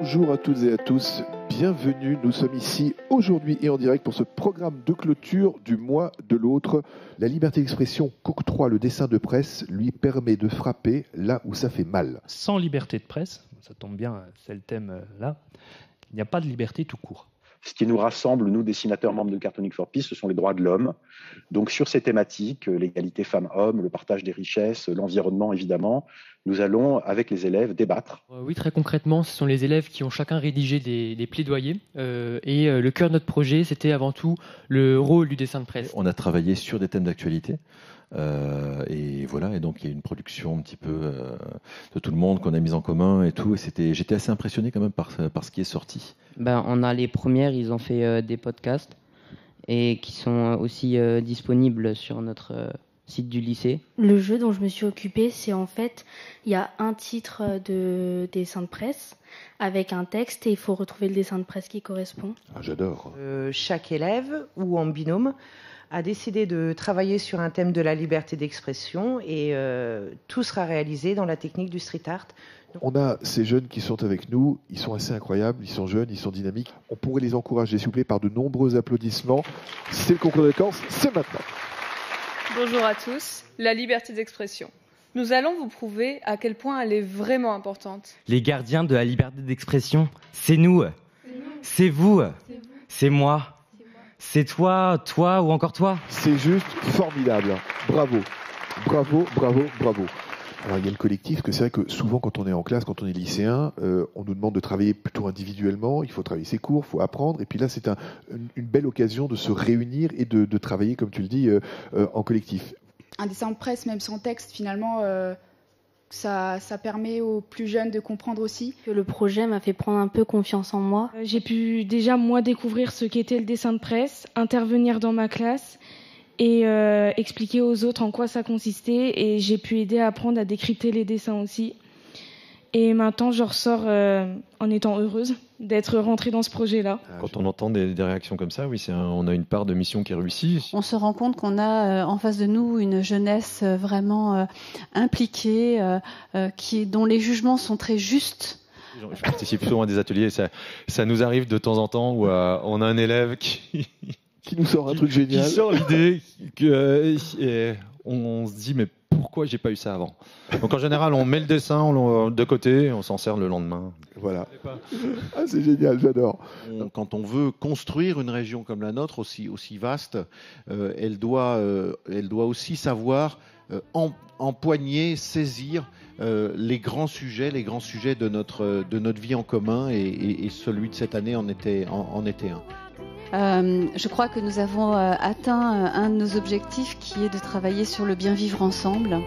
Bonjour à toutes et à tous, bienvenue, nous sommes ici aujourd'hui et en direct pour ce programme de clôture du mois de l'autre. La liberté d'expression qu'octroie le dessin de presse lui permet de frapper là où ça fait mal. Sans liberté de presse, ça tombe bien, c'est le thème là, il n'y a pas de liberté tout court. Ce qui nous rassemble, nous, dessinateurs membres de Cartooning for Peace, ce sont les droits de l'homme. Donc, sur ces thématiques, l'égalité femmes-hommes, le partage des richesses, l'environnement, évidemment, nous allons, avec les élèves, débattre. Oui, très concrètement, ce sont les élèves qui ont chacun rédigé des plaidoyers. Et le cœur de notre projet, c'était avant tout le rôle du dessin de presse. On a travaillé sur des thèmes d'actualité. Et voilà, et donc il y a une production un petit peu de tout le monde qu'on a mise en commun et tout. Et j'étais assez impressionné quand même par ce qui est sorti. On a les premières, ils ont fait des podcasts et qui sont aussi disponibles sur notre site du lycée. Le jeu dont je me suis occupée, c'est en fait, il y a un titre de dessin de presse avec un texte et il faut retrouver le dessin de presse qui correspond. Ah, j'adore. Chaque élève ou en binôme a décidé de travailler sur un thème de la liberté d'expression et tout sera réalisé dans la technique du street art. On a ces jeunes qui sont avec nous, ils sont assez incroyables, ils sont jeunes, ils sont dynamiques. On pourrait les encourager, s'il vous plaît, par de nombreux applaudissements. C'est le concours de vacances, c'est maintenant. Bonjour à tous, la liberté d'expression. Nous allons vous prouver à quel point elle est vraiment importante. Les gardiens de la liberté d'expression, c'est nous, c'est vous, c'est moi. C'est toi ou encore toi. C'est juste formidable. Bravo. Bravo, bravo, bravo. Alors il y a le collectif, que c'est vrai que souvent quand on est en classe, quand on est lycéen, on nous demande de travailler plutôt individuellement, il faut travailler ses cours, il faut apprendre, et puis là c'est une belle occasion de se réunir et de travailler, comme tu le dis, en collectif. Un dessin de presse, même sans texte, finalement, ça permet aux plus jeunes de comprendre aussi. Le projet m'a fait prendre un peu confiance en moi. J'ai pu déjà, moi, découvrir ce qu'était le dessin de presse, intervenir dans ma classe et expliquer aux autres en quoi ça consistait. Et j'ai pu aider à apprendre à décrypter les dessins aussi. Et maintenant, je ressors en étant heureuse d'être rentrée dans ce projet-là. Quand on entend des réactions comme ça, oui, on a une part de mission qui est réussie. On se rend compte qu'on a en face de nous une jeunesse vraiment impliquée, dont les jugements sont très justes. Je participe souvent à des ateliers, ça nous arrive de temps en temps où on a un élève qui nous sort un truc génial. Qui sort l'idée on se dit mais pourquoi j'ai pas eu ça avant? Donc en général on met le dessin de côté et on s'en sert le lendemain. Voilà. Ah, c'est génial, j'adore. Quand on veut construire une région comme la nôtre aussi vaste, elle doit aussi savoir empoigner, saisir les grands sujets de notre vie en commun et celui de cette année en était un. Je crois que nous avons atteint un de nos objectifs qui est de travailler sur le bien vivre ensemble.